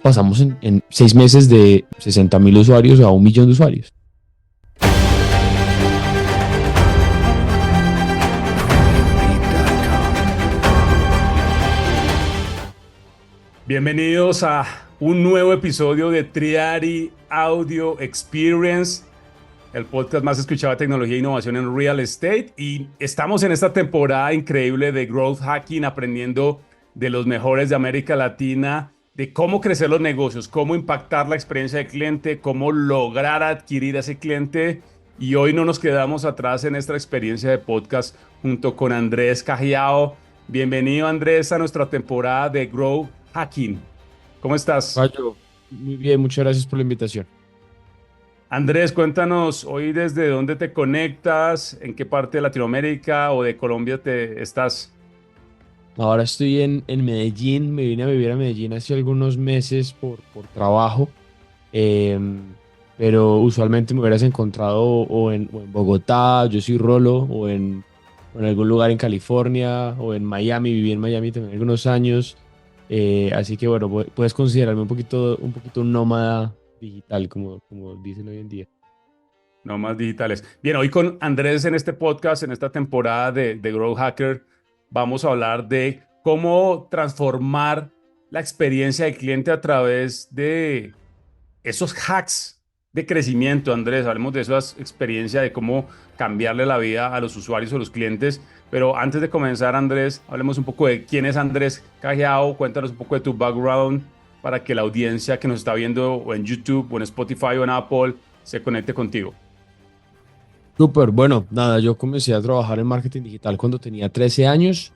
pasamos en 6 meses de 60,000 usuarios a 1 millón de usuarios. Bienvenidos a un nuevo episodio de Triari Audio Experience, el podcast más escuchado de tecnología e innovación en real estate. Y estamos en esta temporada increíble de Growth Hacking, aprendiendo de los mejores de América Latina, de cómo crecer los negocios, cómo impactar la experiencia del cliente, cómo lograr adquirir a ese cliente. Y hoy no nos quedamos atrás en esta experiencia de podcast junto con Andrés Cajiao. Bienvenido, Andrés, a nuestra temporada de Growth Hacking. ¿Cómo estás? Rayo, muy bien, muchas gracias por la invitación. Andrés, cuéntanos hoy desde dónde te conectas, en qué parte de Latinoamérica o de Colombia te estás. Ahora estoy en Medellín, me vine a vivir a Medellín hace algunos meses por trabajo, em, pero usualmente me hubieras encontrado o en Bogotá, yo soy Rolo, o en algún lugar en California o en Miami, viví en Miami también algunos años, así que bueno, puedes considerarme un poquito un nómada digital, como dicen hoy en día. No más digitales. Bien, hoy con Andrés en este podcast, en esta temporada de Growth Hacker, vamos a hablar de cómo transformar la experiencia del cliente a través de esos hacks de crecimiento. Andrés, hablemos de esas experiencias, de cómo cambiarle la vida a los usuarios o los clientes. Pero antes de comenzar, Andrés, hablemos un poco de quién es Andrés Cajiao. Cuéntanos un poco de tu background para que la audiencia que nos está viendo o en YouTube o en Spotify o en Apple se conecte contigo. Súper, bueno, nada, yo comencé a trabajar en marketing digital cuando tenía 13 años.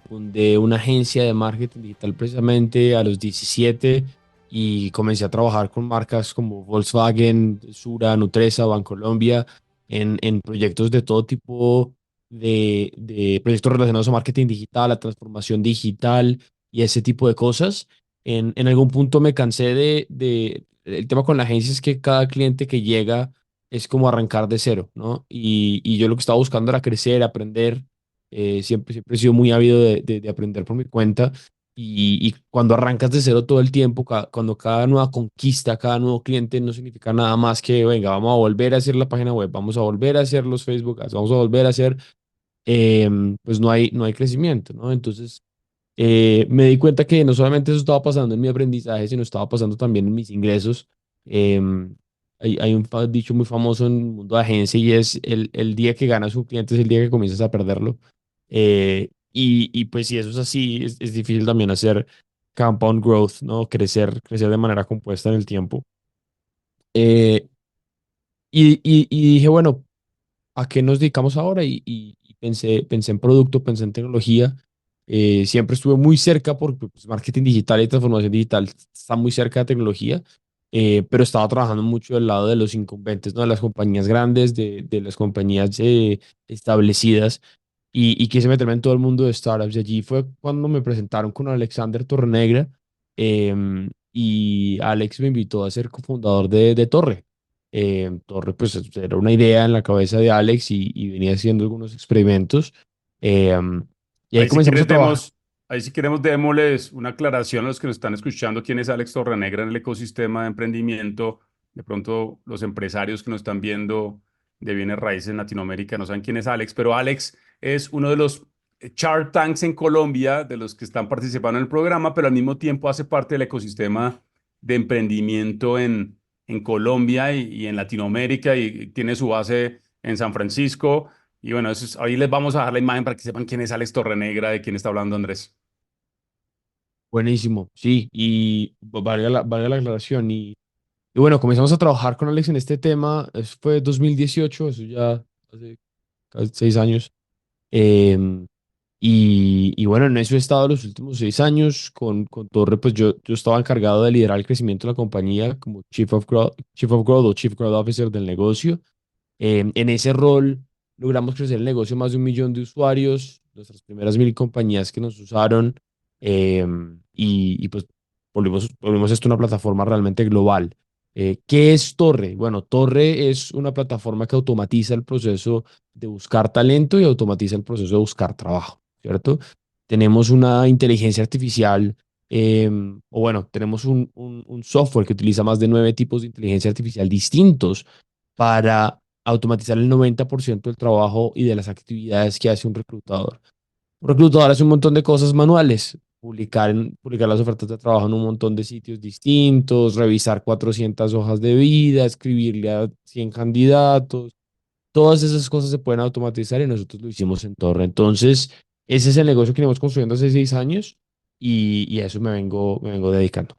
Fundé una agencia de marketing digital precisamente a los 17 y comencé a trabajar con marcas como Volkswagen, Sura, Nutresa, Bancolombia en proyectos de todo tipo de proyectos relacionados a marketing digital, a transformación digital y ese tipo de cosas. En algún punto me cansé el tema con la agencia es que cada cliente que llega es como arrancar de cero, ¿no? Y yo lo que estaba buscando era crecer, aprender. Siempre he sido muy ávido de aprender por mi cuenta. Y cuando arrancas de cero todo el tiempo, cuando cada nueva conquista, cada nuevo cliente no significa nada más que, venga, vamos a volver a hacer la página web, vamos a volver a hacer los Facebook Ads, vamos a volver a hacer, pues no hay crecimiento, ¿no? Entonces, me di cuenta que no solamente eso estaba pasando en mi aprendizaje, sino estaba pasando también en mis ingresos. Hay un dicho muy famoso en el mundo de agencia y es el día que ganas un cliente es el día que comienzas a perderlo. Y pues si eso es así, es difícil también hacer compound growth, ¿no? Crecer de manera compuesta en el tiempo. Eh, y dije, bueno, ¿a qué nos dedicamos ahora? Y pensé en producto, pensé en tecnología. Siempre estuve muy cerca porque pues, marketing digital y transformación digital está muy cerca de tecnología, pero estaba trabajando mucho del lado de los incumbentes, ¿no? De las compañías grandes, de las compañías establecidas, y quise meterme en todo el mundo de startups. Y allí fue cuando me presentaron con Alexander Torrenegra, y Alex me invitó a ser cofundador de Torre. Torre, pues era una idea en la cabeza de Alex y venía haciendo algunos experimentos. eh, y ahí Ahí si comenzamos a quieres trabajar. ahí si queremos démosles una aclaración a los que nos están escuchando quién es Alex Torrenegra en el ecosistema de emprendimiento. De pronto los empresarios que nos están viendo de bienes raíces en Latinoamérica no saben quién es Alex, pero Alex es uno de los Shark Tanks en Colombia, de los que están participando en el programa, pero al mismo tiempo hace parte del ecosistema de emprendimiento en Colombia y en Latinoamérica y tiene su base en San Francisco. Y bueno, ahí les vamos a dejar la imagen para que sepan quién es Alex Torrenegra, de quién está hablando Andrés. Buenísimo, sí, y valga la aclaración. Y bueno, comenzamos a trabajar con Alex en este tema. Eso fue 2018, eso ya hace casi 6 años. Em, y bueno, en eso he estado los últimos 6 años. Con Torre, pues yo estaba encargado de liderar el crecimiento de la compañía como Chief of Growth o Chief Growth Officer del negocio. En ese rol logramos crecer el negocio a más de 1 millón de usuarios, nuestras primeras 1.000 compañías que nos usaron, y pues volvimos esto una plataforma realmente global. ¿Qué es Torre? Bueno, Torre es una plataforma que automatiza el proceso de buscar talento y automatiza el proceso de buscar trabajo, ¿cierto? Tenemos una inteligencia artificial O bueno, tenemos un software que utiliza más de 9 tipos de inteligencia artificial distintos para automatizar el 90% del trabajo y de las actividades que hace un reclutador. Un reclutador hace un montón de cosas manuales, publicar las ofertas de trabajo en un montón de sitios distintos, revisar 400 hojas de vida, escribirle a 100 candidatos. Todas esas cosas se pueden automatizar y nosotros lo hicimos en Torre. Entonces, ese es el negocio que venimos construyendo hace 6 años y a eso me vengo dedicando.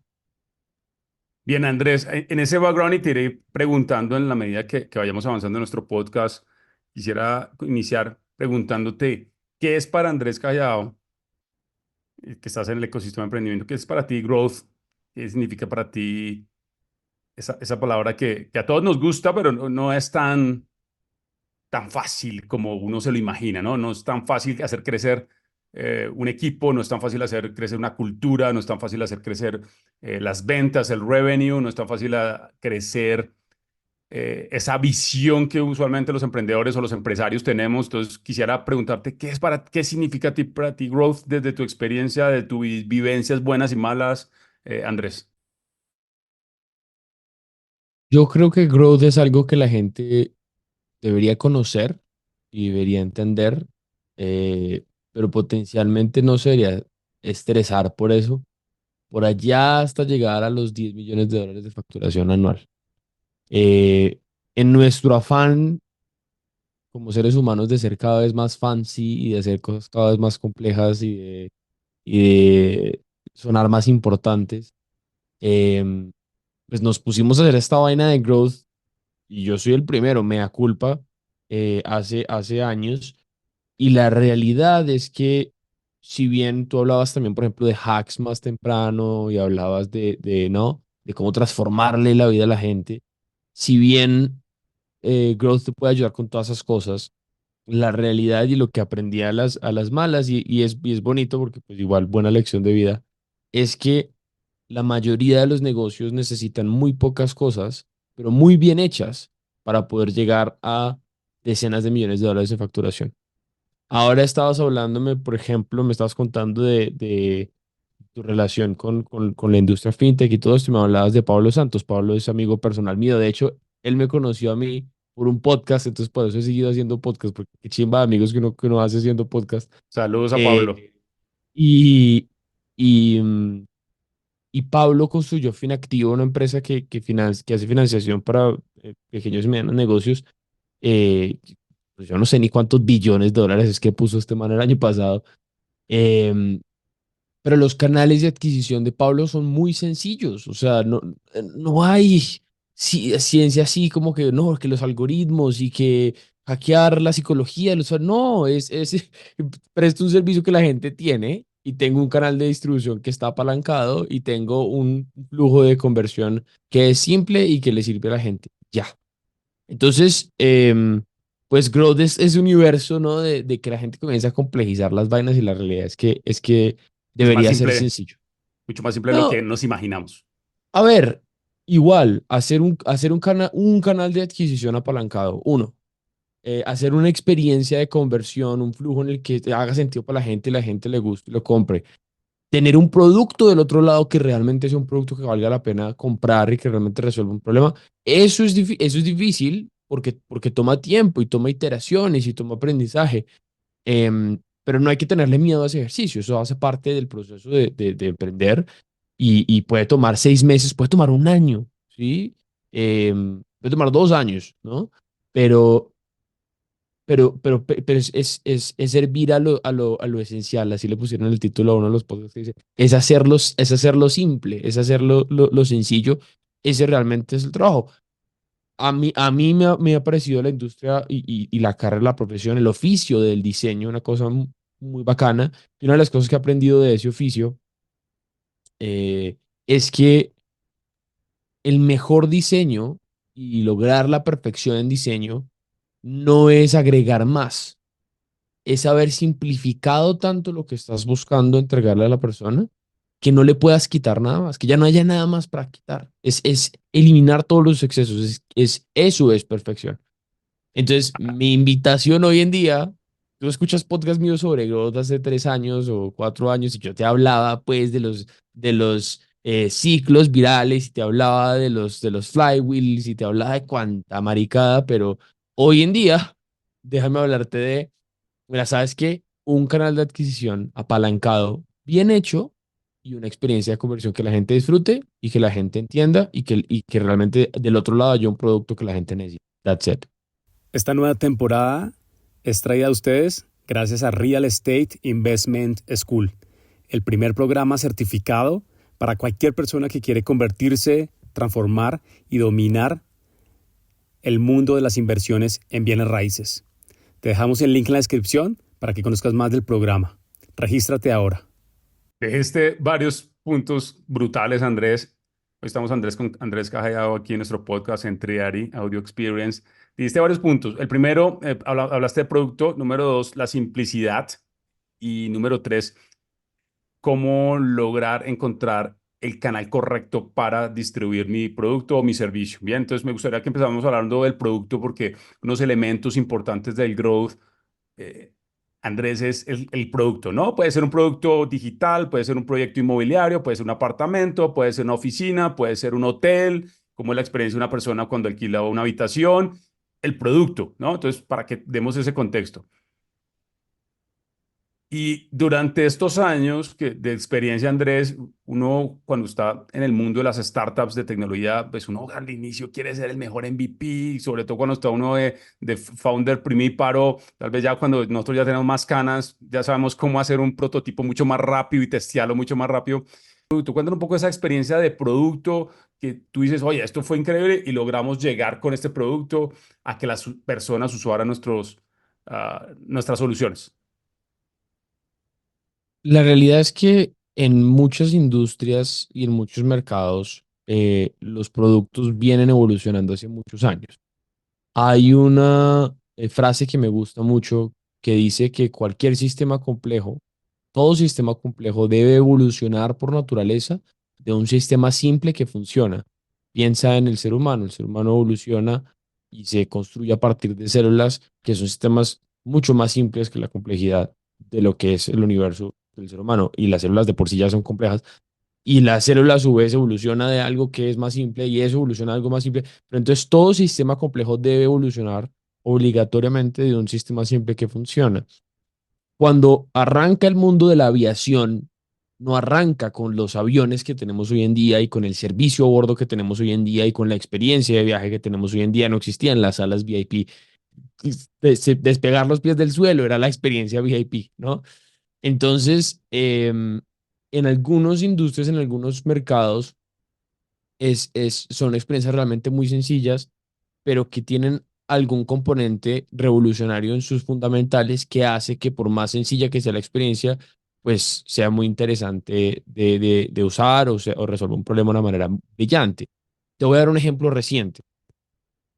Bien, Andrés, en ese background y te iré preguntando en la medida que vayamos avanzando en nuestro podcast, quisiera iniciar preguntándote, ¿qué es para Andrés Callao, que estás en el ecosistema de emprendimiento, qué es para ti growth? ¿Qué significa para ti esa palabra que a todos nos gusta, pero no es tan fácil como uno se lo imagina, ¿no? No es tan fácil hacer crecer un equipo, no es tan fácil hacer crecer una cultura, no es tan fácil hacer crecer las ventas, el revenue, no es tan fácil crecer esa visión que usualmente los emprendedores o los empresarios tenemos. Entonces, quisiera preguntarte, ¿qué significa para ti growth desde tu experiencia, de tus vivencias buenas y malas, Andrés? Yo creo que growth es algo que la gente debería conocer y debería entender, eh, pero potencialmente no se debería estresar por eso, por allá hasta llegar a los 10 millones de dólares de facturación anual. Eh, en nuestro afán como seres humanos de ser cada vez más fancy y de hacer cosas cada vez más complejas y de sonar más importantes, em, pues nos pusimos a hacer esta vaina de growth y yo soy el primero, mea culpa, hace años. Y la realidad es que, si bien tú hablabas también, por ejemplo, de hacks más temprano y hablabas ¿no? De cómo transformarle la vida a la gente, si bien Growth te puede ayudar con todas esas cosas, la realidad y lo que aprendí a las malas, y es bonito porque pues igual buena lección de vida, es que la mayoría de los negocios necesitan muy pocas cosas, pero muy bien hechas para poder llegar a decenas de millones de dólares en facturación. Ahora estabas hablándome, por ejemplo, me estabas contando de tu relación con la industria fintech y todo esto, y me hablabas de Pablo Santos. Pablo es amigo personal mío. De hecho, él me conoció a mí por un podcast, entonces por eso he seguido haciendo podcast, porque qué chimba de amigos que uno hace haciendo podcast. Saludos a Pablo. Eh, y, y, mm, y Pablo construyó Finactivo, una empresa que hace financiación para pequeños y medianos negocios. Eh, pues yo no sé ni cuántos billones de dólares es que puso este man el año pasado. Em, pero los canales de adquisición de Pablo son muy sencillos. O sea, no hay ciencia así como que no, que los algoritmos y que hackear la psicología. No, presto un servicio que la gente tiene y tengo un canal de distribución que está apalancado y tengo un flujo de conversión que es simple y que le sirve a la gente. Ya. Entonces, pues Growth es ese universo, ¿no? De que la gente comienza a complejizar las vainas y la realidad es que Mucho más debería ser simple, sencillo. mucho más simple de lo que No, nos imaginamos. a ver, igual, hacer un canal de adquisición apalancado, uno, hacer una experiencia de conversión, un flujo en el que haga sentido para la gente le guste y lo compre. Tener un producto del otro lado que realmente sea un producto que valga la pena comprar y que realmente resuelva un problema. Eso es difícil porque toma tiempo y toma iteraciones y toma aprendizaje. Pero no hay que tenerle miedo a ese ejercicio. Eso hace parte del proceso de emprender y puede tomar 6 meses, puede tomar un año, ¿sí? Puede tomar 2 años, ¿no? Pero, pero es servir a lo esencial, así le pusieron el título a uno de los podcasts que dice, es hacerlo simple, es hacerlo lo sencillo, ese realmente es el trabajo. A mí me ha parecido la industria y la carrera, la profesión, el oficio del diseño, una cosa muy bacana. Y una de las cosas que he aprendido de ese oficio es que el mejor diseño y lograr la perfección en diseño no es agregar más, es haber simplificado tanto lo que estás buscando entregarle a la persona que no le puedas quitar nada más, que ya no haya nada más para quitar. Es eliminar todos los excesos, eso es perfección. Entonces, mi invitación hoy en día tú escuchas podcast míos sobre growth hace 3 años o 4 años y yo te hablaba pues de los ciclos virales y te hablaba de los flywheels y te hablaba de cuánta maricada, pero hoy en día, déjame hablarte mira, ¿sabes qué? Un canal de adquisición apalancado, bien hecho y una experiencia de conversión que la gente disfrute y que la gente entienda y que realmente del otro lado haya un producto que la gente necesita. That's it. Esta nueva temporada es traída a ustedes gracias a Real Estate Investment School, el primer programa certificado para cualquier persona que quiere convertirse, transformar y dominar el mundo de las inversiones en bienes raíces. Te dejamos el link en la descripción para que conozcas más del programa. Regístrate ahora. Dijiste varios puntos brutales, Andrés. Hoy estamos con Andrés Cajallado aquí en nuestro podcast en Triari Audio Experience. Dijiste varios puntos. El primero, hablaste de producto. Número dos, la simplicidad. Y número tres, cómo lograr encontrar el canal correcto para distribuir mi producto o mi servicio. Bien, entonces me gustaría que empezáramos hablando del producto porque unos elementos importantes del growth, eh, Andrés, es el producto, ¿no? Puede ser un producto digital, puede ser un proyecto inmobiliario, puede ser un apartamento, puede ser una oficina, puede ser un hotel, como es la experiencia de una persona cuando alquila una habitación, el producto, ¿no? Entonces, para que demos ese contexto. Y durante estos años de experiencia, Andrés, uno cuando está en el mundo de las startups de tecnología, pues uno al inicio quiere ser el mejor MVP, sobre todo cuando está uno de founder primíparo, tal vez ya cuando nosotros ya tenemos más canas, ya sabemos cómo hacer un prototipo mucho más rápido y testearlo mucho más rápido. Tú cuéntanos un poco esa experiencia de producto que tú dices, oye, esto fue increíble y logramos llegar con este producto a que las personas usaran nuestras soluciones. La realidad es que en muchas industrias y en muchos mercados los productos vienen evolucionando hace muchos años. Hay una frase que me gusta mucho que dice que cualquier sistema complejo, todo sistema complejo debe evolucionar por naturaleza de un sistema simple que funciona. Piensa en el ser humano evoluciona y se construye a partir de células que son sistemas mucho más simples que la complejidad de lo que es el universo del ser humano y las células de por sí ya son complejas y la célula a su vez evoluciona de algo que es más simple y eso evoluciona a algo más simple. Pero entonces todo sistema complejo debe evolucionar obligatoriamente de un sistema simple que funciona. Cuando arranca el mundo de la aviación, no arranca con los aviones que tenemos hoy en día y con el servicio a bordo que tenemos hoy en día y con la experiencia de viaje que tenemos hoy en día. No existían las salas VIP. Despegar los pies del suelo era la experiencia VIP, ¿no? Entonces, en algunas industrias, en algunos mercados, son experiencias realmente muy sencillas, pero que tienen algún componente revolucionario en sus fundamentales que hace que por más sencilla que sea la experiencia, pues sea muy interesante de usar o resolver un problema de una manera brillante. Te voy a dar un ejemplo reciente.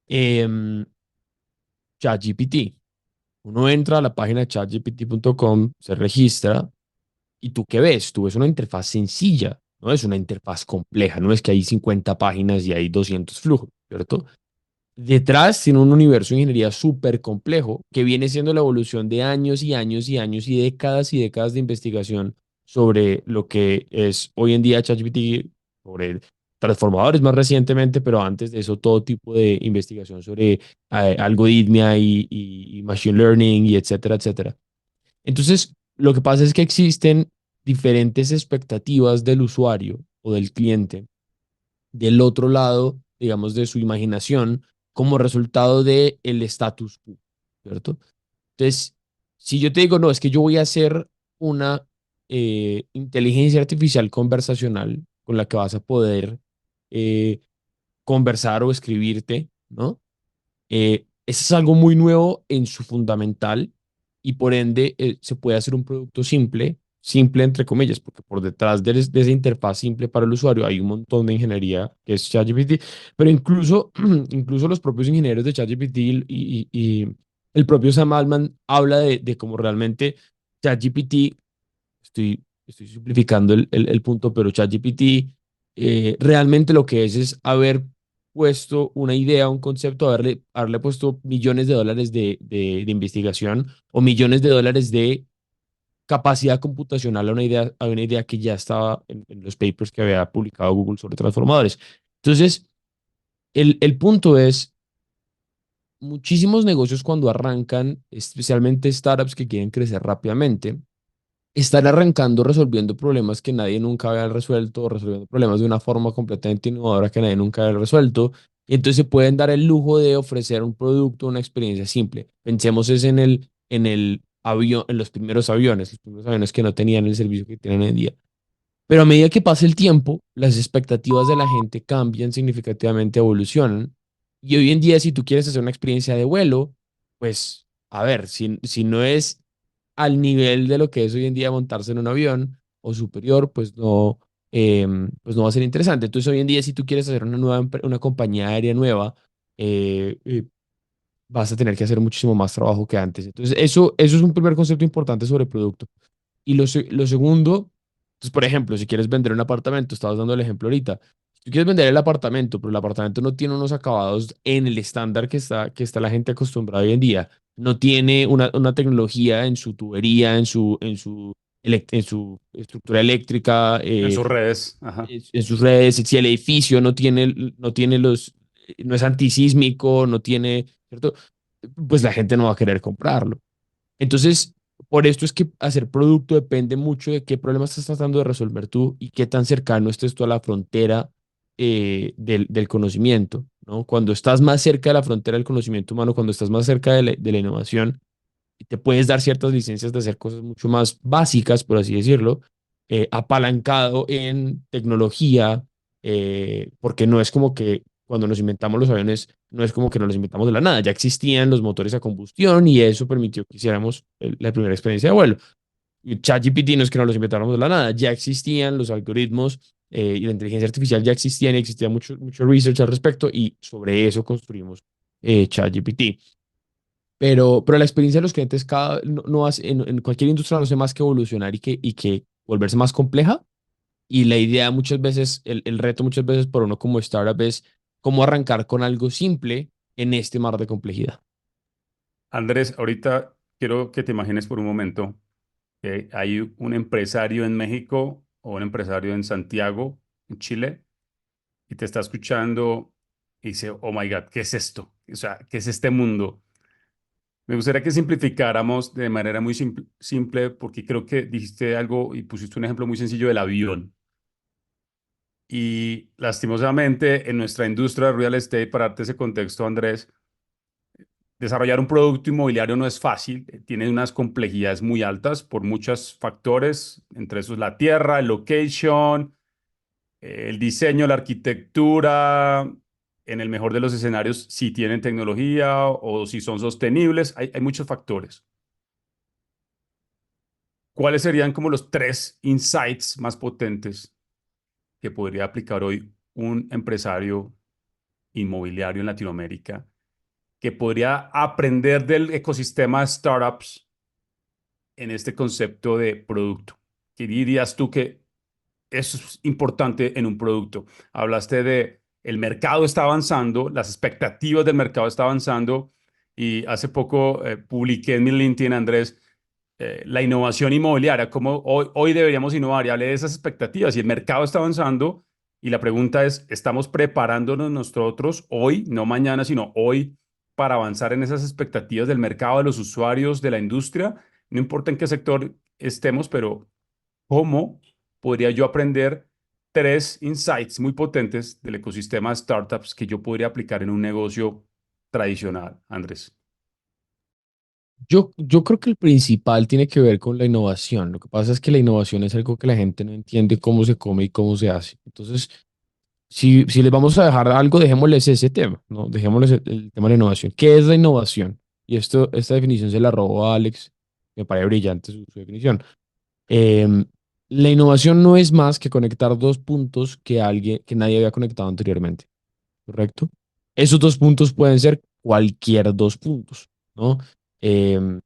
Em, ChatGPT. Uno entra a la página de chatgpt.com, se registra. ¿Y tú qué ves? Tú ves una interfaz sencilla, no es una interfaz compleja, no es que hay 50 páginas y hay 200 flujos, ¿cierto? Detrás tiene un universo de ingeniería súper complejo que viene siendo la evolución de años y años y años y décadas de investigación sobre lo que es hoy en día ChatGPT, sobre transformadores más recientemente, pero antes de eso todo tipo de investigación sobre algoritmia y machine learning y etcétera, etcétera. Entonces, lo que pasa es que existen diferentes expectativas del usuario o del cliente del otro lado, digamos, de su imaginación como resultado de el status quo, ¿cierto? Entonces, si yo te digo, no, es que yo voy a hacer una inteligencia artificial conversacional con la que vas a poder eh, conversar o escribirte, ¿no? Eso es algo muy nuevo en su fundamental y por ende se puede hacer un producto simple, simple entre comillas, porque por detrás de esa interfaz simple para el usuario hay un montón de ingeniería que es ChatGPT, pero incluso, incluso los propios ingenieros de ChatGPT y el propio Sam Altman habla de cómo realmente ChatGPT, estoy simplificando el punto, pero ChatGPT realmente lo que es haber puesto una idea, un concepto, haberle puesto millones de dólares de investigación o millones de dólares de capacidad computacional a una idea que ya estaba en los papers que había publicado Google sobre transformadores. Entonces, el punto es, muchísimos negocios cuando arrancan, especialmente startups que quieren crecer rápidamente, están arrancando resolviendo problemas que nadie nunca había resuelto o resolviendo problemas de una forma completamente innovadora que nadie nunca había resuelto. Y entonces se pueden dar el lujo de ofrecer un producto, una experiencia simple. Pensemos es en el avión, en los primeros aviones que no tenían el servicio que tienen hoy en día. Pero a medida que pasa el tiempo, las expectativas de la gente cambian significativamente, evolucionan. Y hoy en día, si tú quieres hacer una experiencia de vuelo, pues, a ver, si no es al nivel de lo que es hoy en día montarse en un avión o superior, pues no va a ser interesante. Entonces, hoy en día, si tú quieres hacer una compañía aérea nueva, eh, eh, vas a tener que hacer muchísimo más trabajo que antes. Entonces, eso es un primer concepto importante sobre producto. Y lo segundo, entonces, por ejemplo, si quieres vender un apartamento, estabas dando el ejemplo ahorita. Si tú quieres vender el apartamento, pero el apartamento no tiene unos acabados en el estándar que está la gente acostumbrada hoy en día, no tiene una tecnología en su tubería, en su estructura eléctrica, En sus redes. Ajá. en sus redes, si el edificio no es antisísmico, no tiene, ¿cierto? Pues la gente no va a querer comprarlo. Entonces, por esto es que hacer producto depende mucho de qué problema estás tratando de resolver tú y qué tan cercano estés tú a la frontera del conocimiento, ¿no? Cuando estás más cerca de la frontera del conocimiento humano, cuando estás más cerca de la innovación, te puedes dar ciertas licencias de hacer cosas mucho más básicas, por así decirlo, apalancado en tecnología, porque no es como que cuando nos inventamos los aviones, no es como que nos los inventamos de la nada, ya existían los motores a combustión y eso permitió que hiciéramos la primera experiencia de vuelo. Y ChatGPT no es que nos los inventáramos de la nada, ya existían los algoritmos y la inteligencia artificial ya existían y existía mucho research al respecto y sobre eso construimos ChatGPT. Pero la experiencia de los clientes no hace, en cualquier industria no hace más que evolucionar y que volverse más compleja. Y la idea muchas veces, el reto muchas veces para uno como startup es cómo arrancar con algo simple en este mar de complejidad. Andrés, ahorita quiero que te imagines por un momento que hay un empresario en México o un empresario en Santiago, en Chile, y te está escuchando y dice, oh my God, ¿qué es esto? O sea, ¿qué es este mundo? Me gustaría que simplificáramos de manera muy simple, porque creo que dijiste algo y pusiste un ejemplo muy sencillo del avión. Y lastimosamente en nuestra industria de real estate, para darte ese contexto, Andrés, desarrollar un producto inmobiliario no es fácil, tiene unas complejidades muy altas por muchos factores, entre esos la tierra, el location, el diseño, la arquitectura, en el mejor de los escenarios, si tienen tecnología o si son sostenibles, hay muchos factores. ¿Cuáles serían como los tres insights más potentes que podría aplicar hoy un empresario inmobiliario en Latinoamérica que podría aprender del ecosistema de startups en este concepto de producto? ¿Qué dirías tú que eso es importante en un producto? Hablaste de el mercado está avanzando, las expectativas del mercado están avanzando y hace poco publiqué en mi LinkedIn, Andrés, la innovación inmobiliaria, cómo hoy deberíamos innovar y hablé de esas expectativas y el mercado está avanzando y la pregunta es, ¿estamos preparándonos nosotros hoy, no mañana, sino hoy para avanzar en esas expectativas del mercado, de los usuarios, de la industria? No importa en qué sector estemos, pero ¿cómo podría yo aprender tres insights muy potentes del ecosistema de startups que yo podría aplicar en un negocio tradicional, Andrés? Yo creo que el principal tiene que ver con la innovación. Lo que pasa es que la innovación es algo que la gente no entiende cómo se come y cómo se hace. Entonces, si les vamos a dejar algo, dejémosles ese tema, ¿no? Dejémosles el tema de la innovación. ¿Qué es la innovación? Esta definición se la robó a Alex, me parece brillante su definición. Em, la innovación no es más que conectar dos puntos que nadie había conectado anteriormente, ¿correcto? Esos dos puntos pueden ser cualquier dos puntos, ¿no? Em,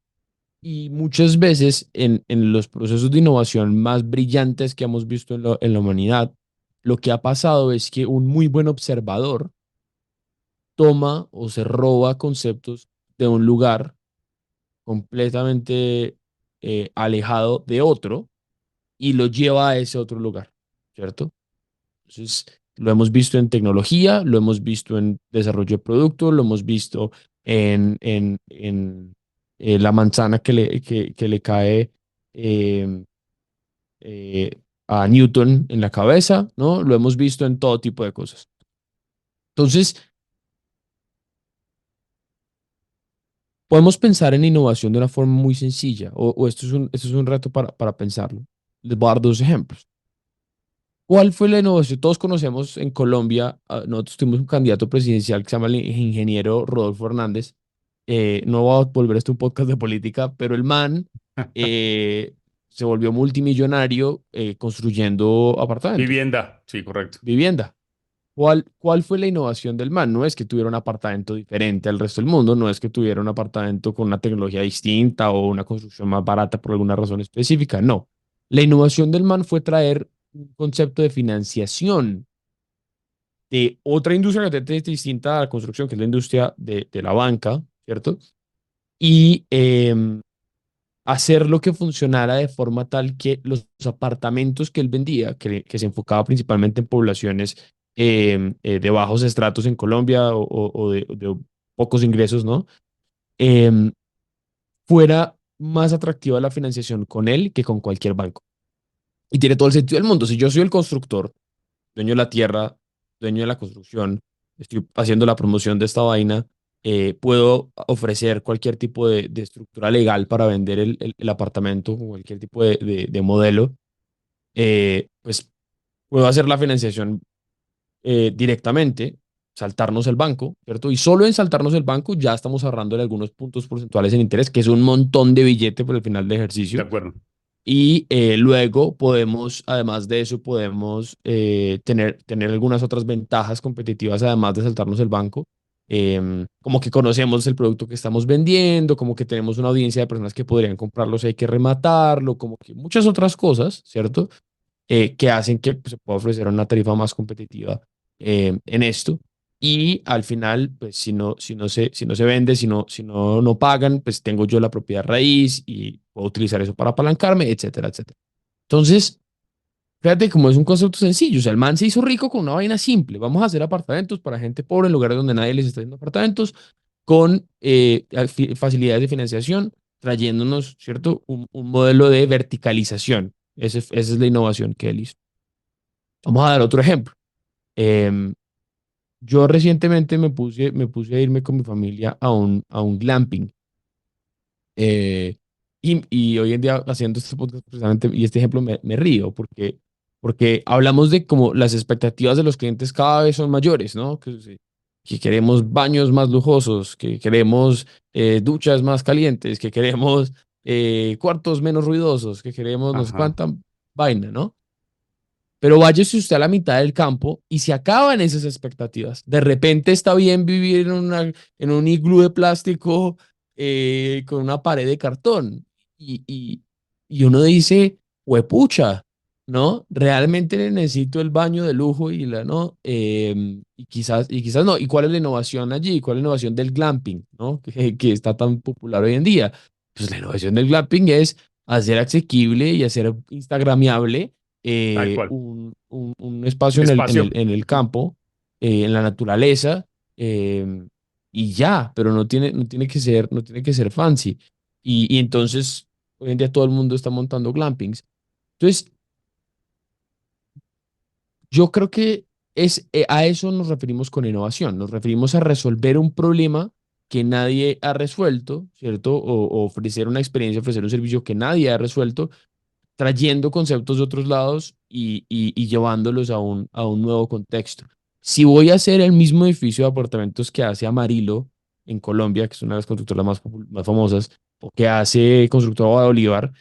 y muchas veces en los procesos de innovación más brillantes que hemos visto en la humanidad, lo que ha pasado es que un muy buen observador toma o se roba conceptos de un lugar completamente alejado de otro y lo lleva a ese otro lugar, ¿cierto? Entonces, lo hemos visto en tecnología, lo hemos visto en desarrollo de productos, lo hemos visto en la manzana que le cae eh, eh, a Newton en la cabeza, ¿no? Lo hemos visto en todo tipo de cosas. Entonces, podemos pensar en innovación de una forma muy sencilla, o esto es un reto para pensarlo. Les voy a dar dos ejemplos. ¿Cuál fue la innovación? Todos conocemos en Colombia, nosotros tuvimos un candidato presidencial que se llama el ingeniero Rodolfo Hernández. No voy a volver esto un podcast de política, pero el man eh, se volvió multimillonario construyendo apartamentos, Vivienda, sí, correcto. vivienda. ¿Cuál fue la innovación del man? No es que tuviera un apartamento diferente al resto del mundo, no es que tuviera un apartamento con una tecnología distinta o una construcción más barata por alguna razón específica, no. La innovación del man fue traer un concepto de financiación de otra industria completamente distinta a la construcción, que es la industria de la banca, ¿cierto? Y hacerlo que funcionara de forma tal que los apartamentos que él vendía, que se enfocaba principalmente en poblaciones de bajos estratos en Colombia o de pocos ingresos, ¿no? Em, fuera más atractiva la financiación con él que con cualquier banco. Y tiene todo el sentido del mundo. Si yo soy el constructor, dueño de la tierra, dueño de la construcción, estoy haciendo la promoción de esta vaina, puedo ofrecer cualquier tipo de estructura legal para vender el apartamento o cualquier tipo de modelo, pues puedo hacer la financiación directamente, saltarnos el banco, ¿cierto? Y solo en saltarnos el banco ya estamos ahorrándole algunos puntos porcentuales en interés, que es un montón de billete por el final de De ejercicio. acuerdo. Y luego podemos, además de eso, podemos tener algunas otras ventajas competitivas, además de saltarnos el banco. Como que conocemos el producto que estamos vendiendo, como que tenemos una audiencia de personas que podrían comprarlo si hay que rematarlo, como que muchas otras cosas, ¿cierto? Que hacen que pues, se pueda ofrecer una tarifa más competitiva en esto. Y al final, pues si no se vende, no pagan, pues tengo yo la propiedad raíz y puedo utilizar eso para apalancarme, etcétera, etcétera. Entonces, fíjate cómo es un concepto sencillo. O sea, el man se hizo rico con una vaina simple. Vamos a hacer apartamentos para gente pobre en lugares donde nadie les está haciendo apartamentos con facilidades de financiación, trayéndonos, ¿cierto? Un modelo de verticalización. Esa es la innovación que él hizo. Vamos a dar otro ejemplo. Em, yo recientemente me puse a irme con mi familia a un glamping. Eh, y hoy en día haciendo este podcast precisamente, y este ejemplo me río porque hablamos de cómo las expectativas de los clientes cada vez son mayores, ¿no? Que queremos baños más lujosos, que queremos duchas más calientes, que queremos cuartos menos ruidosos, que queremos no sé Ajá. cuánta vaina, ¿no? Pero váyase usted a la mitad del campo y se acaban esas expectativas. De repente está bien vivir en un iglú de plástico con una pared de cartón. Y, y, y uno dice, huepucha, ¿no? Realmente necesito el baño de lujo y la no. Y quizás no. ¿Y cuál es la innovación allí? ¿Cuál es la innovación del glamping, ¿no? Que está tan popular hoy en día. Pues la innovación del glamping es hacer asequible y hacer instagramiable Tal cual. un Un espacio espacio. en el campo, en la naturaleza, y ya, pero no tiene que ser fancy. Y entonces, hoy en día todo el mundo está montando glampings. Entonces, yo creo que a eso nos referimos con innovación. Nos referimos a resolver un problema que nadie ha resuelto, ¿cierto? O ofrecer una experiencia, ofrecer un servicio que nadie ha resuelto trayendo conceptos de otros lados y llevándolos a un nuevo contexto. Si voy a hacer el mismo edificio de apartamentos que hace Amarillo en Colombia, que es una de las constructoras más famosas, o que hace Constructora de Bolívar,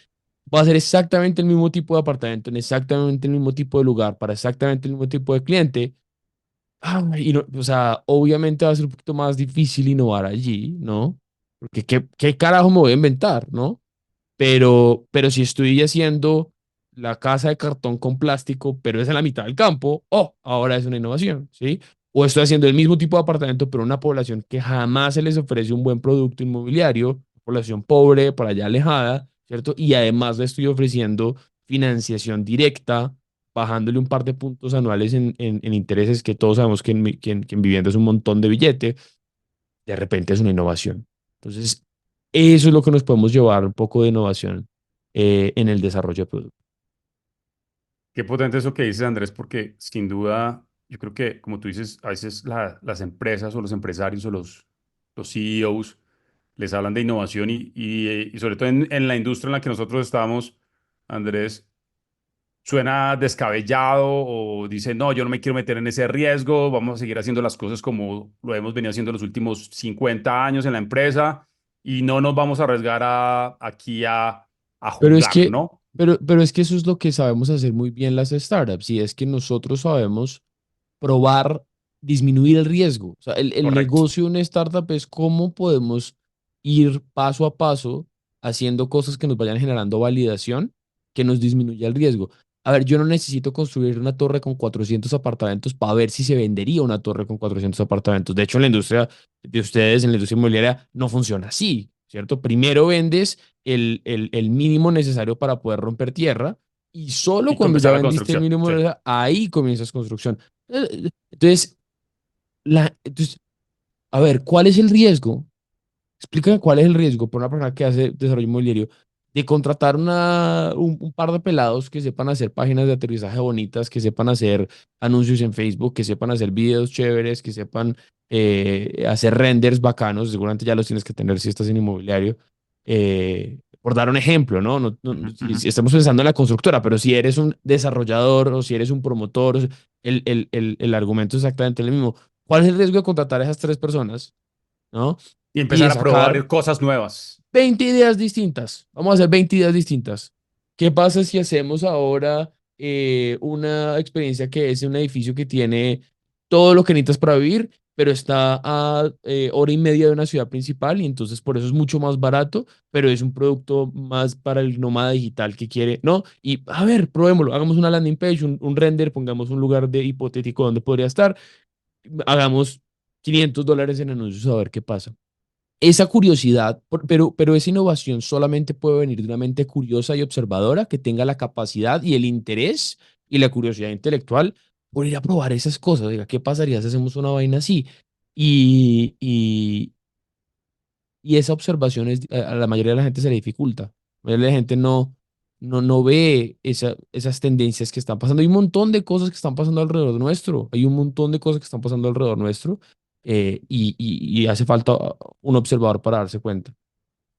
va a ser exactamente el mismo tipo de apartamento, en exactamente el mismo tipo de lugar, para exactamente el mismo tipo de cliente. O sea, obviamente va a ser un poquito más difícil innovar allí, ¿no? Porque ¿qué carajo me voy a inventar, ¿no? Pero si estoy haciendo la casa de cartón con plástico, pero es en la mitad del campo, oh, ahora es una innovación, ¿sí? o estoy haciendo el mismo tipo de apartamento, pero una población que jamás se les ofrece un buen producto inmobiliario, población pobre, por allá alejada, ¿cierto? Y además le estoy ofreciendo financiación directa, bajándole un par de puntos anuales en intereses que todos sabemos que en vivienda es un montón de billete, de repente es una innovación. Entonces, eso es lo que nos podemos llevar un poco de innovación en el desarrollo de productos. Qué potente eso que dices, Andrés, porque sin duda, yo creo que, como tú dices, a veces las empresas o los empresarios o los CEOs les hablan de innovación y sobre todo en la industria en la que nosotros estamos, Andrés, suena descabellado o dice, no, yo no me quiero meter en ese riesgo, vamos a seguir haciendo las cosas como lo hemos venido haciendo los últimos 50 años en la empresa y no nos vamos a arriesgar aquí a Pero es jugar, que, ¿no? pero es que eso es lo que sabemos hacer muy bien las startups, y es que nosotros sabemos probar, disminuir el riesgo. O sea, el Correcto. negocio de una startup es cómo podemos ir paso a paso haciendo cosas que nos vayan generando validación, que nos disminuya el riesgo. A ver, yo no necesito construir una torre con 400 apartamentos para ver si se vendería una torre con 400 apartamentos. De hecho, en la industria de ustedes, en la industria inmobiliaria, no funciona así, ¿cierto? Primero vendes el mínimo necesario para poder romper tierra, y solo Y cuando ya comenzar la vendiste el construcción. mínimo, Sí. ahí comienzas construcción. Entonces, entonces, a ver, ¿cuál es el riesgo? Explícame cuál es el riesgo por una persona que hace desarrollo inmobiliario de contratar un par de pelados que sepan hacer páginas de aterrizaje bonitas, que sepan hacer anuncios en Facebook, que sepan hacer videos chéveres, que sepan hacer renders bacanos. Seguramente ya los tienes que tener si estás en inmobiliario. Por dar un ejemplo, ¿no? Ujú, ujú. Si estamos pensando en la constructora, pero si eres un desarrollador o si eres un promotor, el argumento es exactamente el mismo. ¿Cuál es el riesgo de contratar a esas tres personas? ¿No? Y Y empezar de a probar sacar cosas nuevas. 20 ideas distintas. Vamos a hacer 20 ideas distintas. ¿Qué pasa si hacemos ahora una experiencia que es un edificio que tiene todo lo que necesitas para vivir, pero está a hora y media de una ciudad principal, y entonces por eso es mucho más barato, pero es un producto más para el nómada digital que quiere, ¿no? Y a ver, probémoslo, hagamos una landing page, un render, pongamos un lugar de hipotético donde podría estar, hagamos $500 en anuncios a ver qué pasa. Esa curiosidad, pero esa innovación solamente puede venir de una mente curiosa y observadora que tenga la capacidad y el interés y la curiosidad intelectual por ir a probar esas cosas. Diga, ¿qué pasaría si hacemos una vaina así? Y, y, y esa observación a la mayoría de la gente se le dificulta. La mayoría de la gente no ve esas tendencias que están pasando. Hay un montón de cosas que están pasando alrededor nuestro. Hay un montón de cosas que están pasando alrededor nuestro, y hace falta un observador para darse cuenta.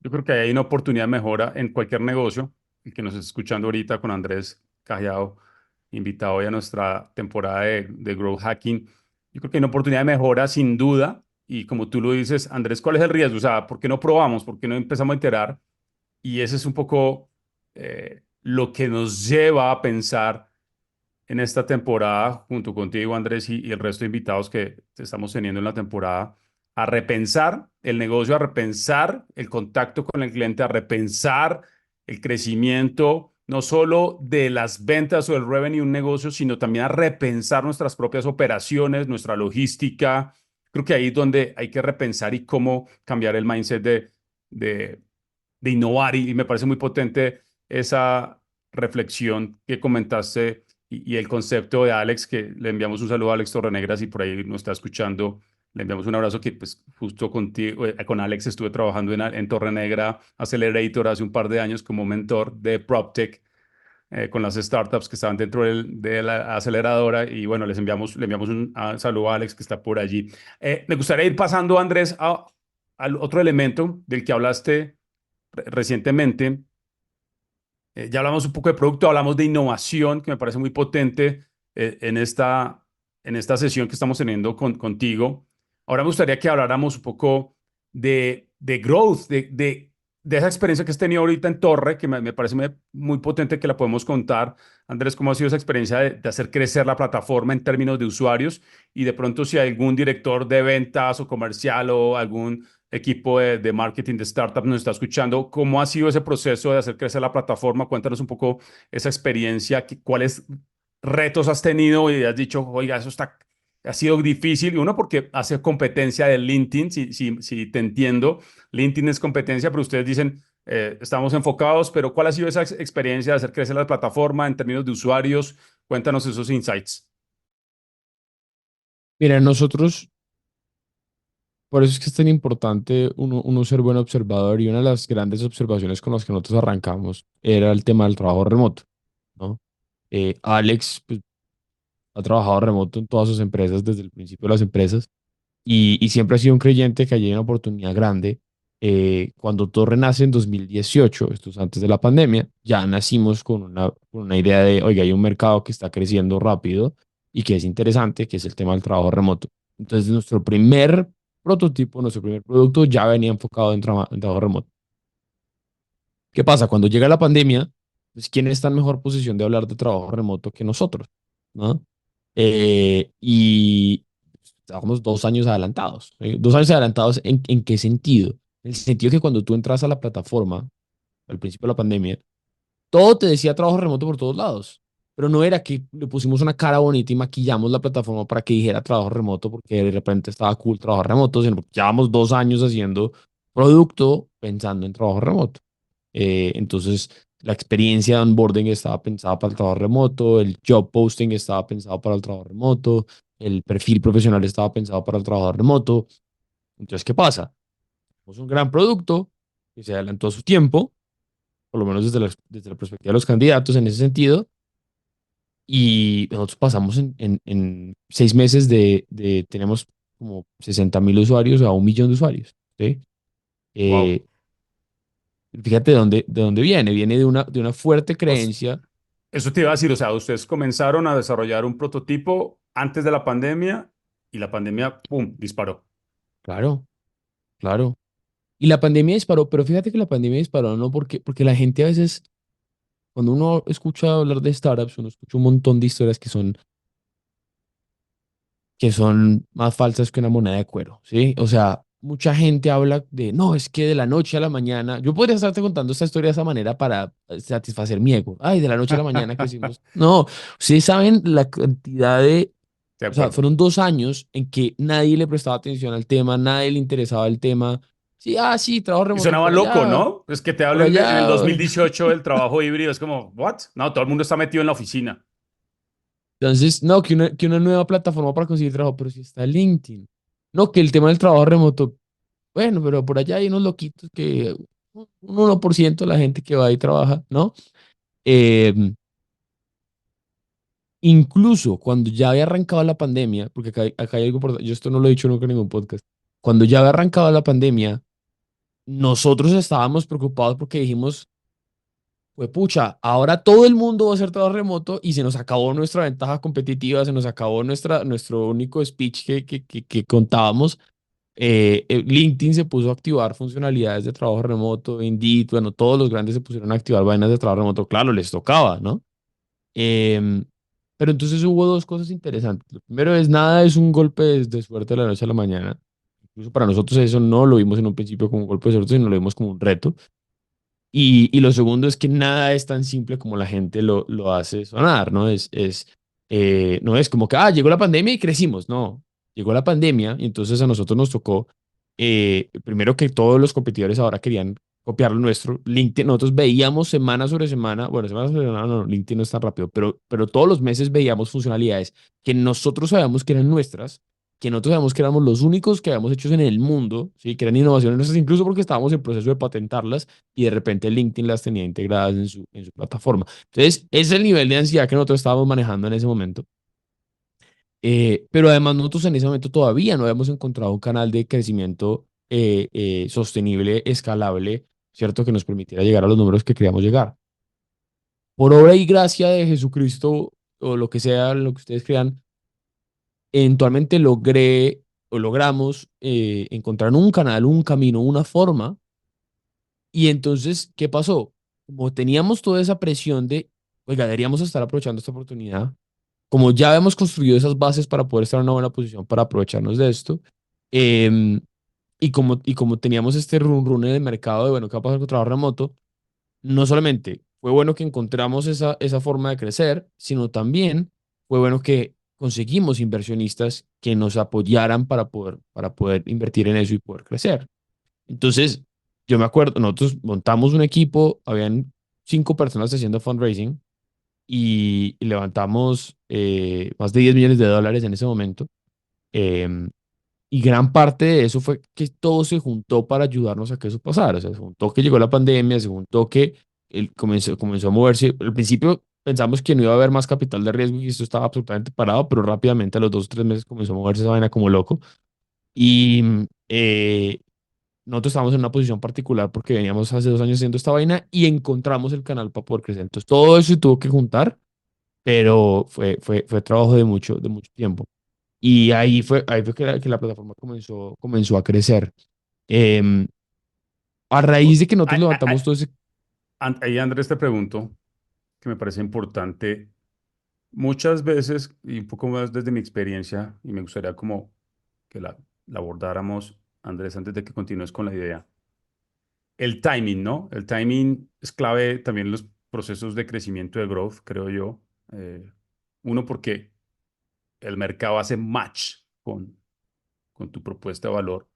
Yo creo que hay una oportunidad de mejora en cualquier negocio. El que nos está escuchando ahorita con Andrés Cajao, invitado hoy a nuestra temporada de Growth Hacking. Yo creo que hay una oportunidad de mejora sin duda. Y como tú lo dices, Andrés, ¿cuál es el riesgo? O sea, ¿por qué no probamos? ¿Por qué no empezamos a iterar? Y ese es un poco lo que nos lleva a pensar en esta temporada, junto contigo, Andrés, y el resto de invitados que estamos teniendo en la temporada, a repensar el negocio, a repensar el contacto con el cliente, a repensar el crecimiento, no solo de las ventas o del revenue de un negocio, sino también a repensar nuestras propias operaciones, nuestra logística. Creo que ahí es donde hay que repensar y cómo cambiar el mindset de, de innovar. Y me parece muy potente esa reflexión que comentaste y el concepto de Alex, que le enviamos un saludo a Alex Torrenegras y por ahí nos está escuchando. Le enviamos un abrazo que pues justo contigo, con Alex estuve trabajando en Torrenegra Accelerator hace un par de años como mentor de PropTech con las startups que estaban dentro de la aceleradora y bueno, le enviamos un saludo a Alex que está por allí. Me gustaría ir pasando, Andrés, al otro elemento del que hablaste recientemente. Ya hablamos un poco de producto, hablamos de innovación, que me parece muy potente en esta sesión que estamos teniendo contigo. Ahora me gustaría que habláramos un poco de growth, de esa experiencia que has tenido ahorita en Torre, que me parece muy potente que la podemos contar. Andrés, ¿cómo ha sido esa experiencia de hacer crecer la plataforma en términos de usuarios? Y de pronto si algún director de ventas o comercial o algún equipo de marketing de startup nos está escuchando, ¿cómo ha sido ese proceso de hacer crecer la plataforma? Cuéntanos un poco esa experiencia, cuáles retos has tenido y has dicho, oiga, eso está ha sido difícil, y uno porque hace competencia de LinkedIn, si te entiendo, LinkedIn es competencia, pero ustedes dicen, estamos enfocados, pero ¿cuál ha sido esa experiencia de hacer crecer la plataforma en términos de usuarios? Cuéntanos esos insights. Mira, nosotros, por eso es que es tan importante uno ser buen observador y una de las grandes observaciones con las que nosotros arrancamos era el tema del trabajo remoto, ¿no? Alex pues, ha trabajado remoto en todas sus empresas desde el principio de las empresas y siempre ha sido un creyente que hay una oportunidad grande. Cuando Torre nace en 2018, esto es antes de la pandemia, ya nacimos con una idea de, oiga, hay un mercado que está creciendo rápido y que es interesante, que es el tema del trabajo remoto. Entonces, nuestro primer prototipo, nuestro primer producto ya venía enfocado en trabajo remoto. ¿Qué pasa? Cuando llega la pandemia, pues, ¿quién está en mejor posición de hablar de trabajo remoto que nosotros? ¿No? Y estábamos 2 años adelantados. ¿Sí? 2 años adelantados ¿en qué sentido? En el sentido que cuando tú entras a la plataforma, al principio de la pandemia, todo te decía trabajo remoto por todos lados. Pero no era que le pusimos una cara bonita y maquillamos la plataforma para que dijera trabajo remoto porque de repente estaba cool trabajo remoto, sino porque llevamos 2 años haciendo producto pensando en trabajo remoto. Entonces, la experiencia de onboarding estaba pensada para el trabajo remoto, el job posting estaba pensado para el trabajo remoto, el perfil profesional estaba pensado para el trabajo remoto. Entonces, ¿qué pasa? Es un gran producto que se adelantó a su tiempo, por lo menos desde la perspectiva de los candidatos en ese sentido, y nosotros pasamos en 6 meses tenemos como 60.000 usuarios a 1 millón de usuarios. ¿Sí? Wow. Eh, Fíjate de dónde viene. Viene de una fuerte creencia. Eso te iba a decir, o sea, ustedes comenzaron a desarrollar un prototipo antes de la pandemia y la pandemia, ¡pum!, disparó. Claro, claro. Y la pandemia disparó, pero fíjate que la pandemia disparó no porque la gente a veces, cuando uno escucha hablar de startups, uno escucha un montón de historias que son más falsas que una moneda de cuero, ¿sí? O sea, mucha gente habla de, no, es que de la noche a la mañana, yo podría estarte contando esta historia de esa manera para satisfacer mi ego. Ay, de la noche a la mañana crecimos. No, ustedes saben la cantidad de, De o sea, acuerdo. fueron 2 años en que nadie le prestaba atención al tema, nadie le interesaba el tema. Sí, sí, trabajo Y remoto sonaba loco, ¿no? Es que te por hablen en el allá. 2018 del trabajo híbrido, es como, ¿what? No, todo el mundo está metido en la oficina. Entonces, no, que una nueva plataforma para conseguir trabajo, pero si está LinkedIn. No, que el tema del trabajo remoto, bueno, pero por allá hay unos loquitos que un 1% de la gente que va y trabaja, ¿no? Eh, Incluso cuando ya había arrancado la pandemia, porque acá hay algo importante, yo esto no lo he dicho nunca en ningún podcast, cuando ya había arrancado la pandemia, nosotros estábamos preocupados porque dijimos, pues pucha, ahora todo el mundo va a hacer trabajo remoto y se nos acabó nuestra ventaja competitiva, se nos acabó nuestro único speech que contábamos. LinkedIn se puso a activar funcionalidades de trabajo remoto, Indeed, bueno, todos los grandes se pusieron a activar vainas de trabajo remoto, claro, les tocaba, ¿no? Em, pero entonces hubo dos cosas interesantes. Lo primero es, nada es un golpe de suerte de la noche a la mañana. Incluso para nosotros eso no lo vimos en un principio como un golpe de suerte, sino lo vimos como un reto. Y lo segundo es que nada es tan simple como la gente lo hace sonar, ¿no? No es como que, llegó la pandemia y crecimos, no. Llegó la pandemia y entonces a nosotros nos tocó, primero que todos los competidores ahora querían copiar lo nuestro. LinkedIn, nosotros veíamos semana sobre semana, bueno, semana sobre semana, no, LinkedIn no es tan rápido, pero todos los meses veíamos funcionalidades que nosotros sabíamos que eran nuestras, que nosotros sabíamos que éramos los únicos que habíamos hecho en el mundo, ¿sí? Que eran innovaciones nuestras, incluso porque estábamos en proceso de patentarlas y de repente LinkedIn las tenía integradas en su plataforma. Entonces, ese es el nivel de ansiedad que nosotros estábamos manejando en ese momento. Pero además nosotros en ese momento todavía no habíamos encontrado un canal de crecimiento sostenible, escalable, ¿cierto? Que nos permitiera llegar a los números que queríamos llegar. Por obra y gracia de Jesucristo o lo que sea, lo que ustedes crean, eventualmente logramos encontrar un canal, un camino, una forma. Y entonces, ¿qué pasó? Como teníamos toda esa presión de, oiga, deberíamos estar aprovechando esta oportunidad, como ya habíamos construido esas bases para poder estar en una buena posición para aprovecharnos de esto, em, y como teníamos este run run en el mercado de, bueno, ¿qué va a pasar con trabajo remoto? No solamente fue bueno que encontramos esa forma de crecer, sino también fue bueno que conseguimos inversionistas que nos apoyaran para poder invertir en eso y poder crecer. Entonces, yo me acuerdo, nosotros montamos un equipo, habían 5 personas haciendo fundraising y levantamos más de $10 millones en ese momento. Em, y gran parte de eso fue que todo se juntó para ayudarnos a que eso pasara. O sea, se juntó que llegó la pandemia, se juntó que comenzó a moverse. Al principio pensamos que no iba a haber más capital de riesgo y esto estaba absolutamente parado, pero rápidamente a los 2 o 3 meses comenzó a moverse esa vaina como loco. Y nosotros estábamos en una posición particular porque veníamos hace 2 años haciendo esta vaina y encontramos el canal para poder crecer. Entonces todo eso se tuvo que juntar, pero fue trabajo de mucho tiempo. Y ahí fue que la plataforma comenzó a crecer. Em, a raíz de que nosotros levantamos todo ese... Ahí, Andrés, te pregunto, que me parece importante. Muchas veces, y un poco más desde mi experiencia, y me gustaría como que la abordáramos, Andrés, antes de que continúes con la idea. El timing, ¿no? El timing es clave también en los procesos de crecimiento de growth, creo yo. Eh, Uno, porque el mercado hace match con tu propuesta de valor,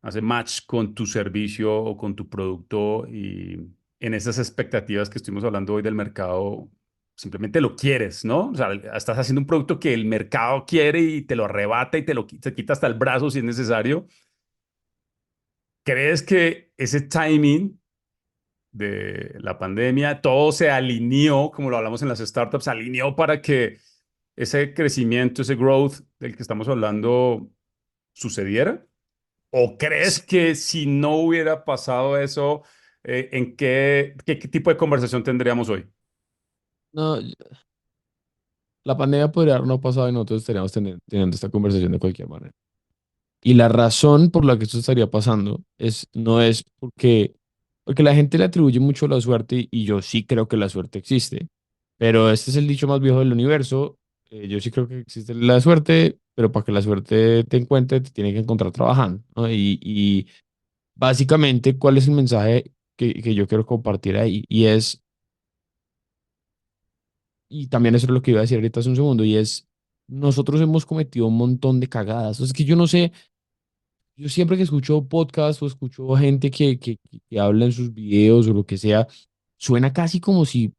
hace match con tu servicio o con tu producto y en esas expectativas que estuvimos hablando hoy del mercado, simplemente lo quieres, ¿no? O sea, estás haciendo un producto que el mercado quiere y te lo arrebata y te quita hasta el brazo si es necesario. ¿Crees que ese timing de la pandemia, todo se alineó, como lo hablamos en las startups, se alineó para que ese crecimiento, ese growth del que estamos hablando sucediera? ¿O crees que si no hubiera pasado eso, en qué tipo de conversación tendríamos hoy? No, la pandemia podría haber no pasado y nosotros estaríamos teniendo esta conversación de cualquier manera. Y la razón por la que esto estaría pasando no es porque la gente le atribuye mucho la suerte y yo sí creo que la suerte existe. Pero este es el dicho más viejo del universo. Yo sí creo que existe la suerte, pero para que la suerte te encuentre, te tiene que encontrar trabajando, ¿no? Y básicamente, ¿cuál es el mensaje que yo quiero compartir ahí? Y también eso es lo que iba a decir ahorita hace un segundo, y es, nosotros hemos cometido un montón de cagadas. O sea, es que yo no sé. Yo siempre que escucho podcast o escucho gente que habla en sus videos o lo que sea, suena casi como si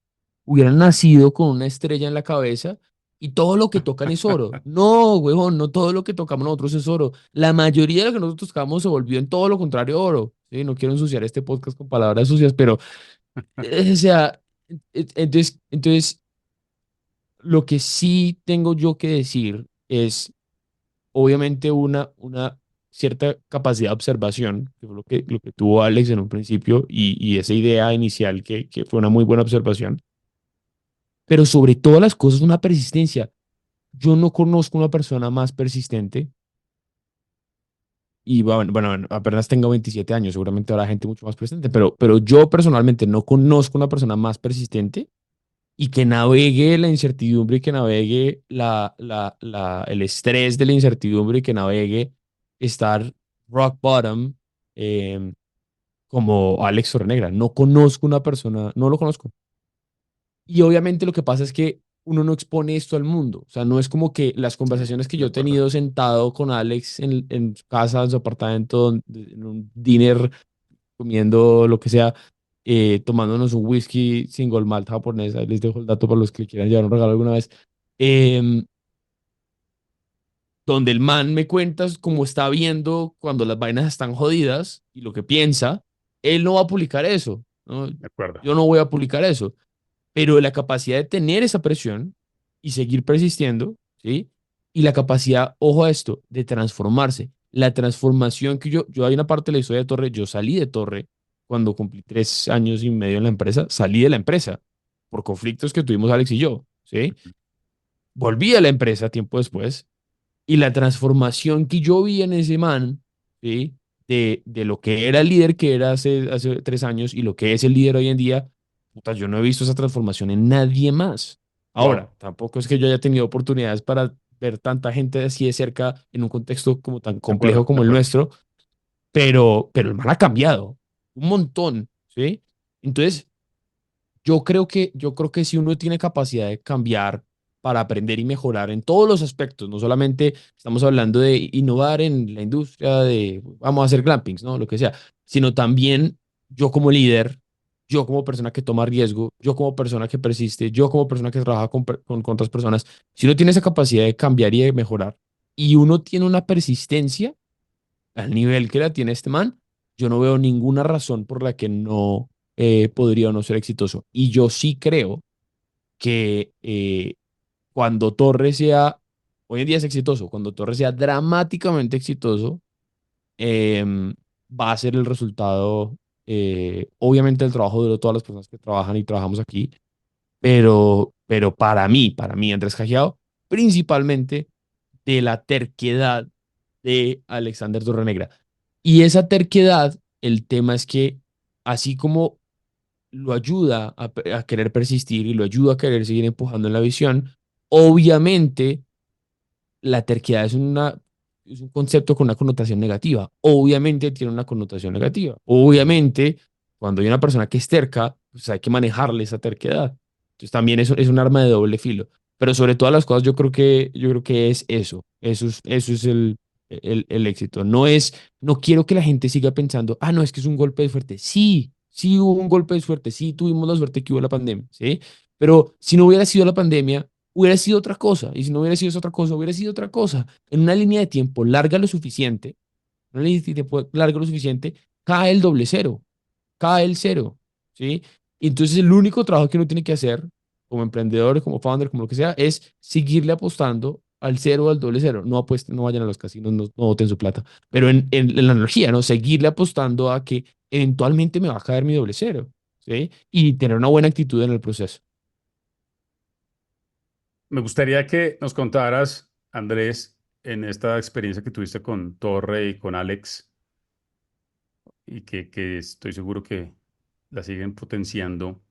hubieran nacido con una estrella en la cabeza y todo lo que tocan es oro. No, huevón, no todo lo que tocamos nosotros es oro. La mayoría de lo que nosotros tocamos se volvió en todo lo contrario oro. ¿Sí? No quiero ensuciar este podcast con palabras sucias, pero, o sea, entonces, lo que sí tengo yo que decir es obviamente una cierta capacidad de observación, que fue lo que tuvo Alex en un principio, y esa idea inicial que fue una muy buena observación, pero sobre todas las cosas una persistencia. Yo no conozco una persona más persistente, y bueno, apenas tengo 27 años, seguramente habrá gente mucho más persistente, pero yo personalmente no conozco una persona más persistente y que navegue la incertidumbre y que navegue el estrés de la incertidumbre y que navegue estar rock bottom eh, como Alex Torrenegra. No conozco una persona, no lo conozco. Y obviamente lo que pasa es que uno no expone esto al mundo. O sea, no es como que las Sí, conversaciones que de yo he acuerdo. tenido sentado con Alex en su casa, en su apartamento, en un dinner comiendo lo que sea, tomándonos un whisky single malt japonés. Ahí les dejo el dato para los que quieran llevar un regalo alguna vez. em, Donde el man me cuenta cómo está viendo cuando las vainas están jodidas y lo que piensa, él no va a publicar eso, ¿no? De acuerdo. Yo no voy a publicar eso, pero la capacidad de tener esa presión y seguir persistiendo, ¿sí? Y la capacidad, ojo a esto, de transformarse. La transformación que yo hay una parte de la historia de Torre, yo salí de Torre cuando cumplí 3 años y medio en la empresa, salí de la empresa por conflictos que tuvimos Alex y yo, ¿sí? Volví a la empresa tiempo después y la transformación que yo vi en ese man, ¿sí? De lo que era el líder que era hace 3 años y lo que es el líder hoy en día, puta, yo no he visto esa transformación en nadie más. Ahora, Wow, tampoco es que yo haya tenido oportunidades para ver tanta gente así de cerca en un contexto como tan de complejo acuerdo, de como el acuerdo. nuestro, pero el man ha cambiado un montón, ¿sí? Entonces, yo creo que si uno tiene capacidad de cambiar para aprender y mejorar en todos los aspectos. No solamente estamos hablando de innovar en la industria de vamos a hacer glampings, ¿no? Lo que sea, sino también yo como líder, yo como persona que toma riesgo, yo como persona que persiste, yo como persona que trabaja con otras personas, si uno tiene esa capacidad de cambiar y de mejorar y uno tiene una persistencia al nivel que la tiene este man, yo no veo ninguna razón por la que no podría o no ser exitoso. Y yo sí creo que cuando Torres sea, hoy en día es exitoso, cuando Torres sea dramáticamente exitoso, va a ser el resultado, obviamente el trabajo duro de todas las personas que trabajan y trabajamos aquí, pero para mí, Andrés Cajiao, principalmente de la terquedad de Alexander Torrenegra. Y esa terquedad, el tema es que así como lo ayuda a querer persistir y lo ayuda a querer seguir empujando en la visión, obviamente la terquedad es un concepto con una connotación negativa. Obviamente tiene una connotación negativa. Obviamente, cuando hay una persona que es terca, pues hay que manejarle esa terquedad. Entonces también es un arma de doble filo. Pero sobre todas las cosas, yo creo que es eso. Eso es el éxito. No quiero que la gente siga pensando, ah, no, es que es un golpe de suerte. Sí, sí hubo un golpe de suerte. Sí tuvimos la suerte que hubo la pandemia, ¿sí? Pero si no hubiera sido la pandemia, hubiera sido otra cosa. Y si no hubiera sido esa otra cosa, hubiera sido otra cosa. En una línea de tiempo larga lo suficiente, una línea de tiempo larga lo suficiente, cae el doble cero, cae el cero, ¿sí? Y entonces el único trabajo que uno tiene que hacer, como emprendedor, como founder, como lo que sea, es seguirle apostando al cero o al doble cero. No apuesten, no vayan a los casinos, no boten su plata. Pero en la analogía, ¿no? Seguirle apostando a que eventualmente me va a caer mi doble cero, ¿sí? Y tener una buena actitud en el proceso. Me gustaría que nos contaras, Andrés, en esta experiencia que tuviste con Torre y con Alex, y que estoy seguro que la siguen potenciando.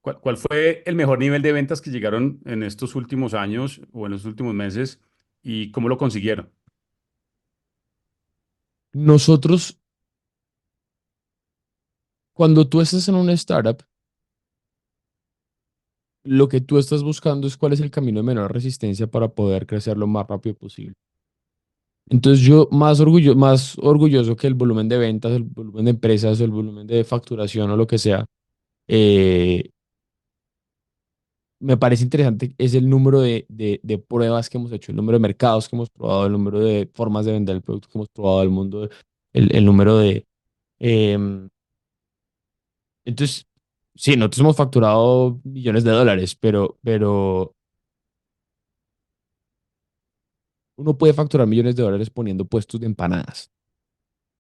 ¿Cuál fue el mejor nivel de ventas que llegaron en estos últimos años o en los últimos meses y cómo lo consiguieron? Nosotros, cuando tú estás en una startup, lo que tú estás buscando es cuál es el camino de menor resistencia para poder crecer lo más rápido posible. Entonces yo más orgulloso que el volumen de ventas, el volumen de empresas, o el volumen de facturación o lo que sea, eh, me parece interesante es el número de pruebas que hemos hecho, el número de mercados que hemos probado, el número de formas de vender el producto que hemos probado del mundo, el número de... em, entonces, sí, nosotros hemos facturado millones de dólares, pero uno puede facturar millones de dólares poniendo puestos de empanadas.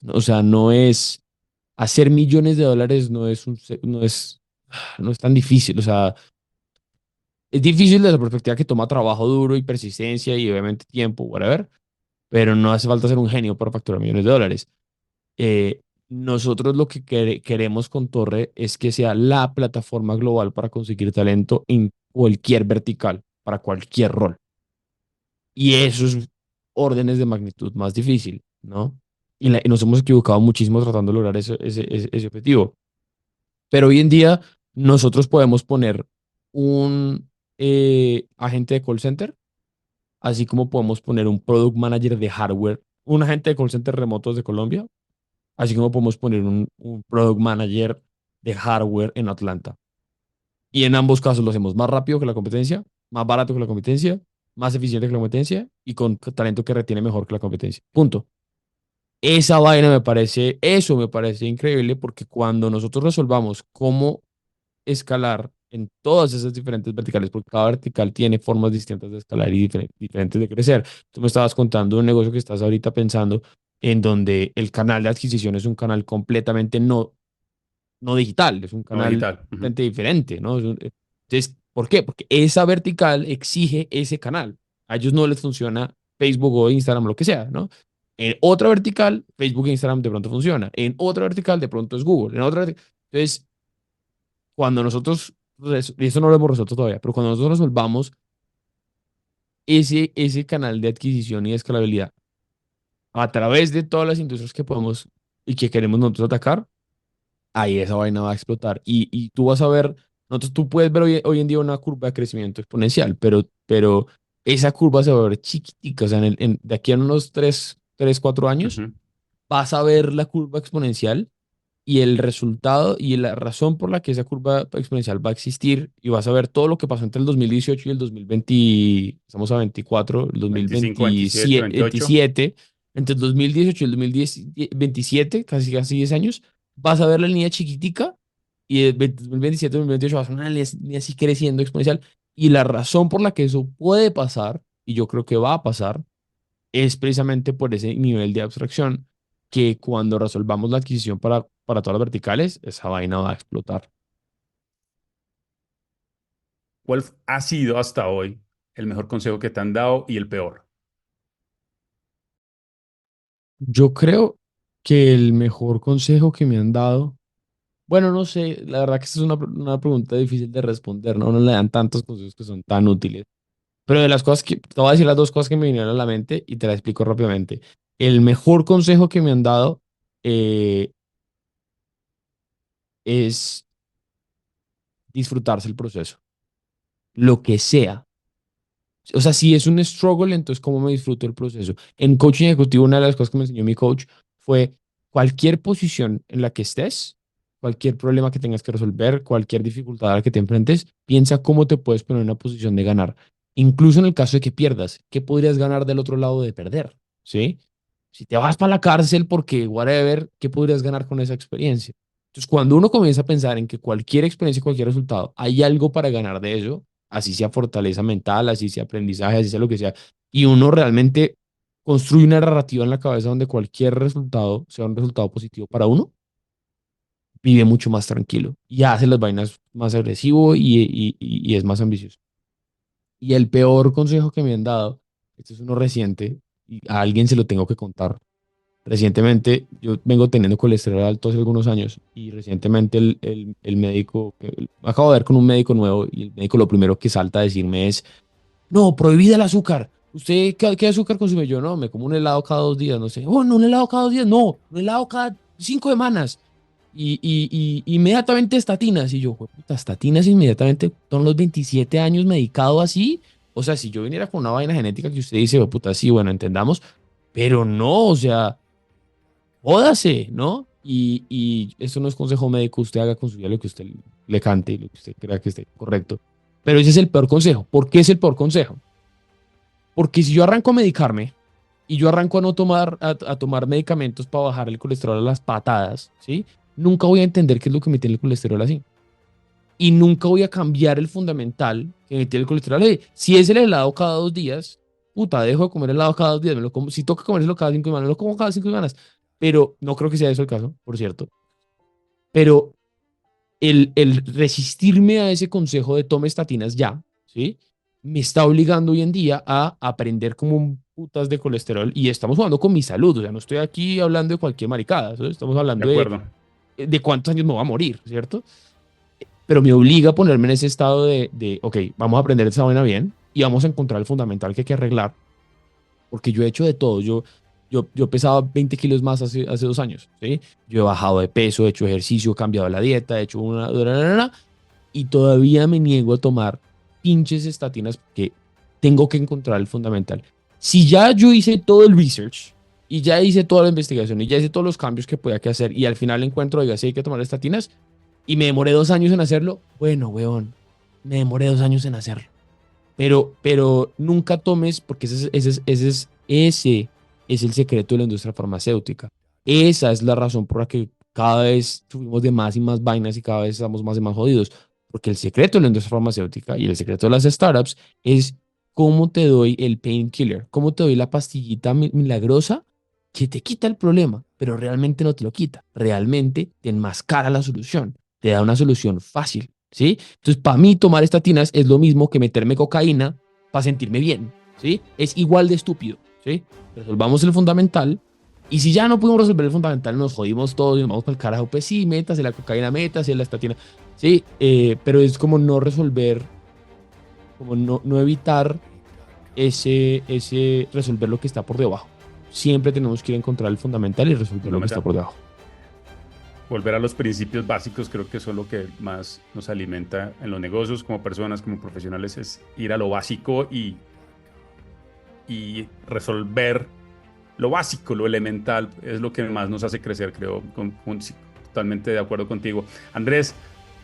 O sea, no es hacer millones de dólares no es tan difícil. O sea, es difícil desde la perspectiva que toma trabajo duro y persistencia y obviamente tiempo, whatever, pero no hace falta ser un genio para facturar millones de dólares. Nosotros lo que queremos con Torre es que sea la plataforma global para conseguir talento en cualquier vertical, para cualquier rol. Y eso es órdenes de magnitud más difícil, ¿no? Y nos hemos equivocado muchísimo tratando de lograr ese objetivo. Pero hoy en día nosotros podemos poner un agente de call center, así como podemos poner un product manager de hardware, un agente de call center remoto de Colombia, así como podemos poner un product manager de hardware en Atlanta. Y en ambos casos lo hacemos más rápido que la competencia, más barato que la competencia, más eficiente que la competencia y con talento que retiene mejor que la competencia. Punto. Esa vaina eso me parece increíble porque cuando nosotros resolvamos cómo escalar en todas esas diferentes verticales, porque cada vertical tiene formas distintas de escalar y diferentes de crecer. Tú me estabas contando un negocio que estás ahorita pensando en donde el canal de adquisición es un canal completamente no digital, es un No canal digital. Ujú. completamente diferente, ¿no? Entonces, ¿por qué? Porque esa vertical exige ese canal. A ellos no les funciona Facebook o Instagram o lo que sea, ¿no? En otra vertical, Facebook e Instagram de pronto funciona. En otra vertical, de pronto es Google. En otra, entonces, cuando nosotros, y eso no lo hemos resuelto todavía, pero cuando nosotros resolvamos ese canal de adquisición y de escalabilidad a través de todas las industrias que podemos y que queremos nosotros atacar, ahí esa vaina va a explotar. Y tú vas a ver, nosotros, tú puedes ver hoy en día una curva de crecimiento exponencial, pero esa curva se va a ver chiquitica, o sea, de aquí a unos 4 años, Ujú. vas a ver la curva exponencial y el resultado y la razón por la que esa curva exponencial va a existir y vas a ver todo lo que pasó entre el 2018 y el 2020, estamos a 24, el 25, 27, 28. 2027, entre el 2018 y el 2027, casi 10 años, vas a ver la línea chiquitica y el 2027, 2028 vas a ver una línea así creciendo exponencial y la razón por la que eso puede pasar, y yo creo que va a pasar, es precisamente por ese nivel de abstracción que cuando resolvamos la adquisición para todas las verticales, esa vaina va a explotar. ¿Cuál ha sido hasta hoy el mejor consejo que te han dado y el peor? Yo creo que el mejor consejo que me han dado, bueno, no sé, la verdad que esta es una pregunta difícil de responder, ¿no? No le dan tantos consejos que son tan útiles. Pero de las cosas que, te voy a decir las dos cosas que me vinieron a la mente y te las explico rápidamente. El mejor consejo que me han dado eh, es disfrutarse el proceso, lo que sea. O sea, si es un struggle, entonces ¿cómo me disfruto el proceso? En coaching ejecutivo, una de las cosas que me enseñó mi coach fue cualquier posición en la que estés, cualquier problema que tengas que resolver, cualquier dificultad a la que te enfrentes, piensa cómo te puedes poner en una posición de ganar. Incluso en el caso de que pierdas, ¿qué podrías ganar del otro lado de perder? ¿Sí? Si te vas para la cárcel porque whatever, ¿qué podrías ganar con esa experiencia? Entonces, cuando uno comienza a pensar en que cualquier experiencia, cualquier resultado, hay algo para ganar de eso, así sea fortaleza mental, así sea aprendizaje, así sea lo que sea, y uno realmente construye una narrativa en la cabeza donde cualquier resultado sea un resultado positivo para uno, vive mucho más tranquilo y hace las vainas más agresivo y es más ambicioso. Y el peor consejo que me han dado, este es uno reciente, y a alguien se lo tengo que contar. Recientemente, yo vengo teniendo colesterol alto hace algunos años y recientemente el médico, acabo de ver con un médico nuevo y el médico lo primero que salta a decirme es, no, prohibida el azúcar. ¿Usted qué azúcar consume? Yo no, me como un helado cada 2 días, no sé. Oh, no, un helado cada 2 días, no, un helado cada 5 semanas. Y inmediatamente estatinas. Y yo, puta, estatinas inmediatamente, son los 27 años medicado así. O sea, si yo viniera con una vaina genética que usted dice, puta, sí, bueno, entendamos, pero no, o sea, jódase, ¿no? Y eso no es consejo médico, usted haga con su vida lo que usted le cante y lo que usted crea que esté correcto. Pero ese es el peor consejo. ¿Por qué es el peor consejo? Porque si yo arranco a medicarme y yo arranco a no tomar, a tomar medicamentos para bajar el colesterol a las patadas, ¿sí? Nunca voy a entender qué es lo que me tiene el colesterol así. Y nunca voy a cambiar el fundamental que me tiene el colesterol así. Si es el helado cada 2 días, puta, dejo de comer helado cada 2 días. Me lo como, si toca comérselo cada 5 semanas, me lo como cada 5 semanas. Pero no creo que sea eso el caso, por cierto. Pero el resistirme a ese consejo de tome estatinas ya, ¿sí? Me está obligando hoy en día a aprender como un putas de colesterol y estamos jugando con mi salud, o sea, no estoy aquí hablando de cualquier maricada, ¿sí? Estamos De hablando acuerdo. de cuántos años me voy a morir, ¿cierto? Pero me obliga a ponerme en ese estado ok, vamos a aprender esa vaina bien y vamos a encontrar el fundamental que hay que arreglar, porque yo he hecho de todo, yo pesaba 20 kilos más hace 2 años, ¿sí? Yo he bajado de peso, he hecho ejercicio, he cambiado la dieta, he hecho y todavía me niego a tomar pinches estatinas porque tengo que encontrar el fundamental. Si ya yo hice todo el research y ya hice toda la investigación y ya hice todos los cambios que podía que hacer y al final encuentro, oiga, si hay que tomar estatinas y me demoré 2 años en hacerlo, bueno, weón, me demoré 2 años en hacerlo. Pero nunca tomes, porque ese es el secreto de la industria farmacéutica. Esa es la razón por la que cada vez subimos de más y más vainas y cada vez estamos más y más jodidos. Porque el secreto de la industria farmacéutica y el secreto de las startups es cómo te doy el painkiller, cómo te doy la pastillita milagrosa que te quita el problema, pero realmente no te lo quita. Realmente te enmascara la solución, te da una solución fácil, ¿sí? Entonces, para mí, tomar estatinas es lo mismo que meterme cocaína para sentirme bien, ¿sí? Es igual de estúpido, ¿sí? Resolvamos el fundamental. Y si ya no pudimos resolver el fundamental, nos jodimos todos y nos vamos para el carajo. Pues sí, métase la cocaína, métase la estatina. Sí, pero es como no resolver, como no evitar ese resolver lo que está por debajo. Siempre tenemos que ir a encontrar el fundamental y resolver lo que está por debajo. Volver a los principios básicos, creo que eso es lo que más nos alimenta en los negocios, como personas, como profesionales, es ir a lo básico y resolver lo básico, lo elemental, es lo que más nos hace crecer, creo, sí, totalmente de acuerdo contigo. Andrés,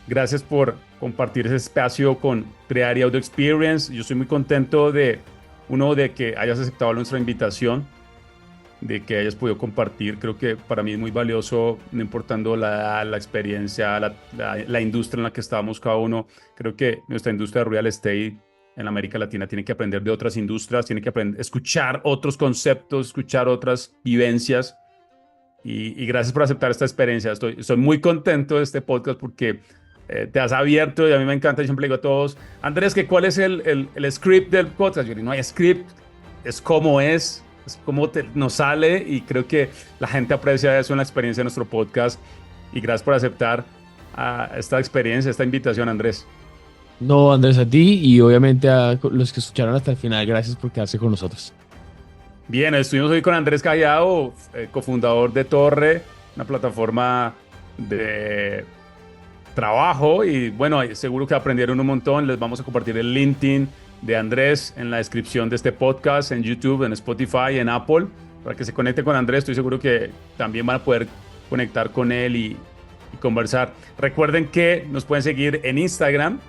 gracias por compartir ese espacio con Triari Audio Experience. Yo estoy muy contento de que hayas aceptado nuestra invitación, de que hayas podido compartir. Creo que para mí es muy valioso, no importando la experiencia, la industria en la que estamos cada uno. Creo que nuestra industria de real estate en la América Latina tiene que aprender de otras industrias, tiene que aprender, escuchar otros conceptos, escuchar otras vivencias. Y gracias por aceptar esta experiencia. Estoy muy contento de este podcast porque te has abierto y a mí me encanta. Yo siempre le digo a todos, Andrés, ¿cuál es el script del podcast? Yo digo, no hay script, es como nos sale, y creo que la gente aprecia eso en la experiencia de nuestro podcast. Y gracias por aceptar esta experiencia, esta invitación, Andrés. No, Andrés, a ti y obviamente a los que escucharon hasta el final, gracias por quedarse con nosotros. Bien, estuvimos hoy con Andrés Callao, cofundador de Torre, una plataforma de trabajo, y bueno, seguro que aprendieron un montón. Les vamos a compartir el LinkedIn de Andrés en la descripción de este podcast, en YouTube, en Spotify, en Apple, para que se conecten con Andrés. Estoy seguro que también van a poder conectar con él y conversar. Recuerden que nos pueden seguir en Instagram,